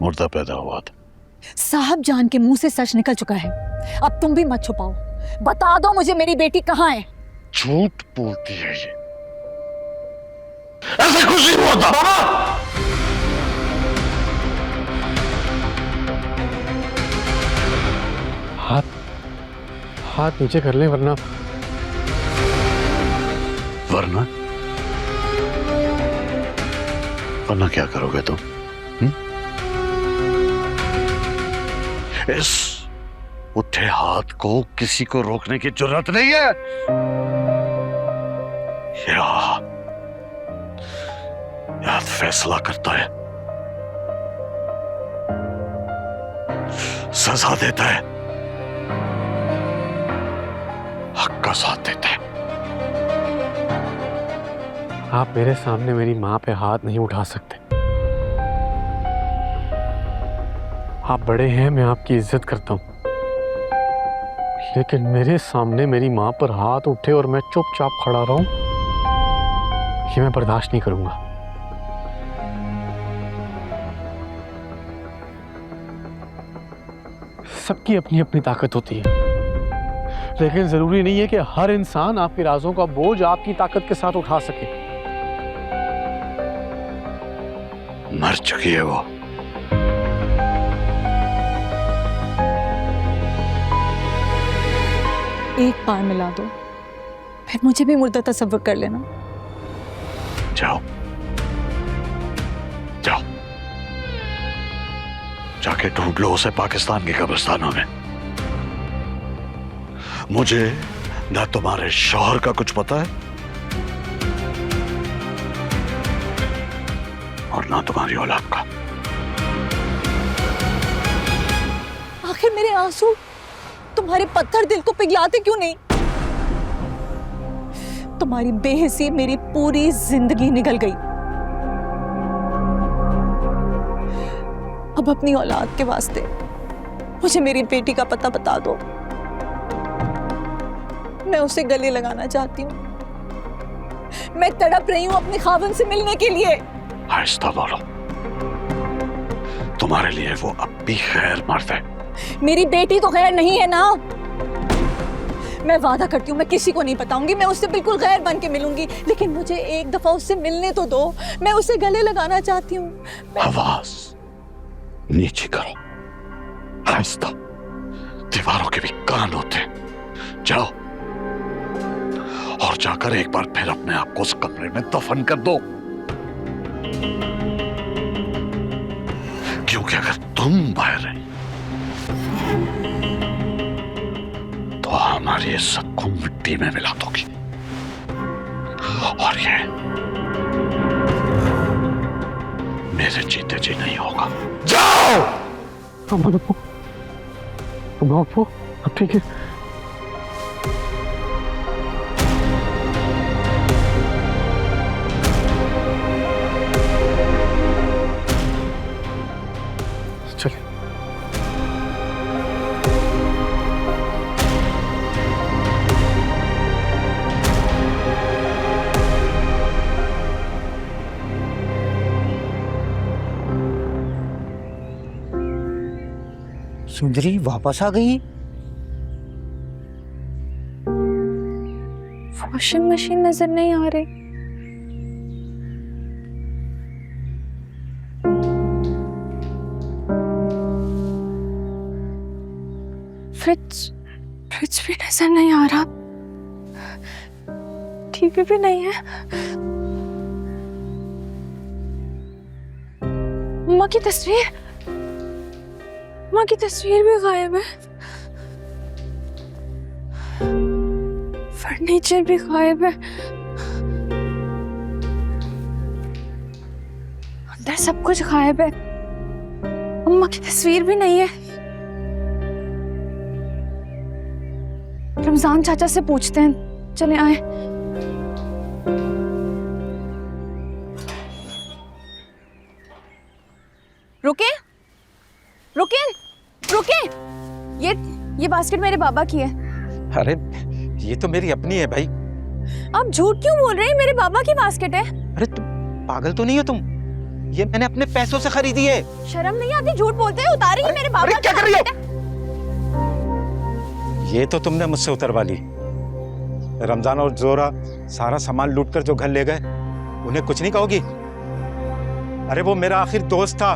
मुर्दा पैदा हुआ था। साहब जान के मुंह से सच निकल चुका है, अब तुम भी मत छुपाओ, बता दो मुझे मेरी बेटी कहाँ है। झूठ बोलती है ये, ऐसे कुछ नहीं हुआ था। बाबा! हाथ नीचे कर ले वरना वरना क्या करोगे तुम? इस उठे हाथ को किसी को रोकने की जरूरत नहीं है। याद फैसला करता है, सजा देता है, हक का साथ देता है। आप मेरे सामने मेरी माँ पे हाथ नहीं उठा सकते। आप बड़े हैं, मैं आपकी इज्जत करता हूँ, लेकिन मेरे सामने मेरी माँ पर हाथ उठे और मैं चुपचाप खड़ा रहूं, ये मैं बर्दाश्त नहीं करूंगा। सबकी अपनी अपनी ताकत होती है, लेकिन जरूरी नहीं है कि हर इंसान आपके राजों का बोझ आपकी ताकत के साथ उठा सके। मर चुकी है वो। एक बार मिला दो, फिर मुझे भी मुर्दा तसव्वुर कर लेना। जाओ जाओ, जाके ढूंढ लो उसे पाकिस्तान के कब्रिस्तानों में। मुझे ना तुम्हारे शौहर का कुछ पता है और ना तुम्हारी औलाद का। आखिर मेरे आंसू तुम्हारे पत्थर दिल को पिघलाते क्यों नहीं? तुम्हारी बेहिसी मेरी पूरी जिंदगी निगल गई। अब अपनी औलाद के वास्ते मुझे मेरी बेटी का पता बता दो। मैं उसे गले लगाना चाहती हूँ। मैं तड़प रही हूँ अपने खावन से मिलने के लिए। आहिस्ता बोलो, तुम्हारे लिए वो अब भी खैर मर्द है। मेरी बेटी तो गैर नहीं है ना। मैं वादा करती हूँ मैं किसी को नहीं बताऊंगी, मैं उससे बिल्कुल गैर बन के मिलूंगी, लेकिन मुझे एक दफा उससे मिलने तो दो। मैं उसे गले लगाना चाहती हूँ। आवाज नीचे करो, आहिस्ता, दीवारों के भी कान होते हैं। जाओ और जाकर एक बार फिर अपने आप को उस कमरे में दफन कर दो, क्योंकि अगर तुम बाहर रही तो हमारी इज्जत को मिट्टी में मिला दोगी, और ये मेरे जीते जी नहीं होगा। जाओ। अब ठीक है। चलिए। सुंदरी वापस आ गई। वॉशिंग मशीन नजर नहीं आ रही। फ्रिज भी नजर नहीं आ रहा। टीवी भी नहीं है। माँ की तस्वीर भी गायब है। फर्नीचर भी गायब है। अंदर सब कुछ गायब है। अम्मा की तस्वीर भी नहीं है। रमजान चाचा से पूछते हैं, चले आए। रुके रुके रुके, ये बास्केट मेरे बाबा की है। अरे ये तो मेरी अपनी है भाई। आप झूठ क्यों बोल रहे हैं? मेरे बाबा की बास्केट है। अरे तुम पागल तो नहीं हो तुम? ये मैंने अपने पैसों से खरीदी है। शर्म नहीं आती? झूठ बोलते हो, उतारी है मेरे बाबा। क्या कर रही हो? ये तो तुमने मुझसे उतरवा ली। रमजान और जोरा सारा सामान लूट कर जो घर ले गए, उन्हें कुछ नहीं कहोगी? अरे वो मेरा आखिर दोस्त था,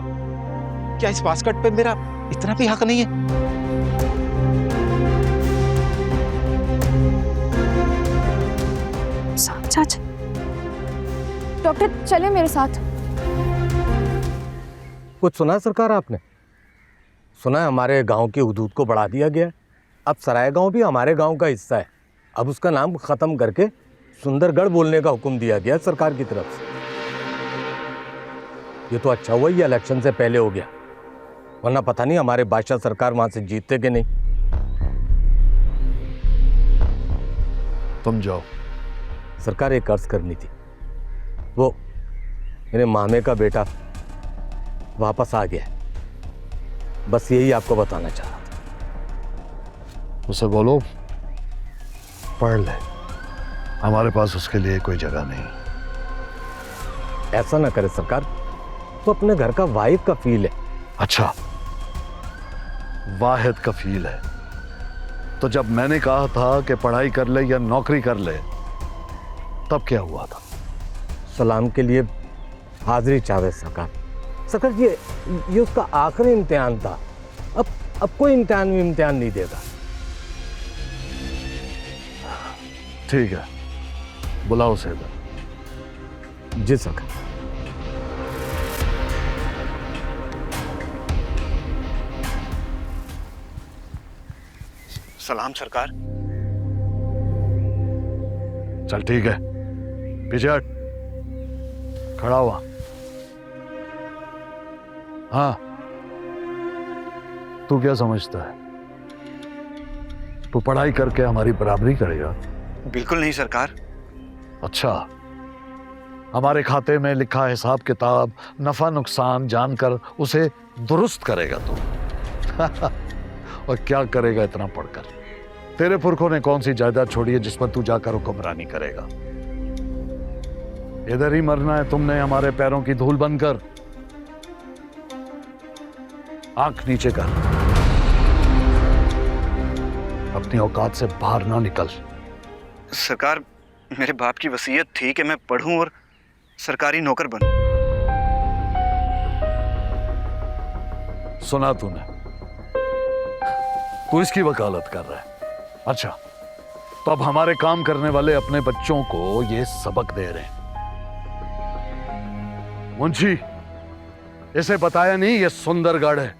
क्या इस बास्केट पे मेरा इतना भी हक नहीं है? चाचा, डॉक्टर चले मेरे साथ। कुछ सुना है सरकार आपने? सुना है हमारे गांव की हुदूद को बढ़ा दिया गया है। अब सराय गांव भी हमारे गांव का हिस्सा है। अब उसका नाम खत्म करके सुंदरगढ़ बोलने का हुक्म दिया गया है सरकार की तरफ से। ये तो अच्छा हुआ ये इलेक्शन से पहले हो गया, वरना पता नहीं हमारे बादशाह सरकार वहां से जीतते कि नहीं। तुम जाओ। सरकार एक अर्ज करनी थी। वो मेरे मामे का बेटा वापस आ गया है, बस यही आपको बताना चाह रहा था। उसे बोलो पढ़ ले, हमारे पास उसके लिए कोई जगह नहीं। ऐसा ना करे सरकार, तो अपने घर का वाहिद कफील है। अच्छा, वाहिद कफील है, तो जब मैंने कहा था कि पढ़ाई कर ले या नौकरी कर ले, तब क्या हुआ था? सलाम के लिए हाजिरी चाहे सरकार। सरकार ये उसका आखिरी इम्तिहान था। अब कोई इम्तिहान नहीं देगा। ठीक है, बुलाओ उसे इधर। जी सरकार। सलाम सरकार। चल ठीक है, पीछे हट, खड़ा हुआ। हाँ, तू क्या समझता है? तू पढ़ाई करके हमारी बराबरी करेगा? बिल्कुल नहीं सरकार। अच्छा, हमारे खाते में लिखा हिसाब किताब, नफा नुकसान जानकर उसे दुरुस्त करेगा तू? और क्या करेगा इतना पढ़कर? तेरे पुरखों ने कौन सी जायदाद छोड़ी है जिस पर तू जाकर हुक्मरानी करेगा? इधर ही मरना है तुमने, हमारे पैरों की धूल बनकर। आंख नीचे कर, अपनी औकात से बाहर ना निकल। सरकार, मेरे बाप की वसीयत थी कि मैं पढ़ूं और सरकारी नौकर बनूं। सुना तूने? तू इसकी वकालत कर रहा है? अच्छा, तो अब हमारे काम करने वाले अपने बच्चों को ये सबक दे रहे हैं। मुंशी, इसे बताया नहीं ये सुंदरगढ़ है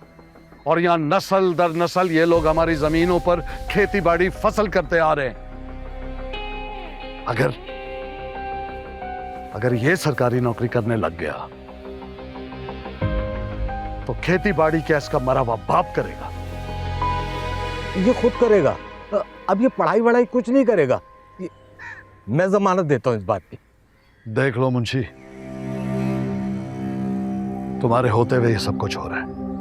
और यहां नस्ल दर नस्ल ये लोग हमारी जमीनों पर खेती बाड़ी फसल करते आ रहे हैं। अगर ये सरकारी नौकरी करने लग गया तो खेती बाड़ी क्या इसका मरा हुआ बाप करेगा? ये खुद करेगा। अब ये पढ़ाई वढ़ाई कुछ नहीं करेगा। मैं जमानत देता हूं इस बात की। देख लो मुंशी, तुम्हारे होते हुए ये सब कुछ हो रहा है।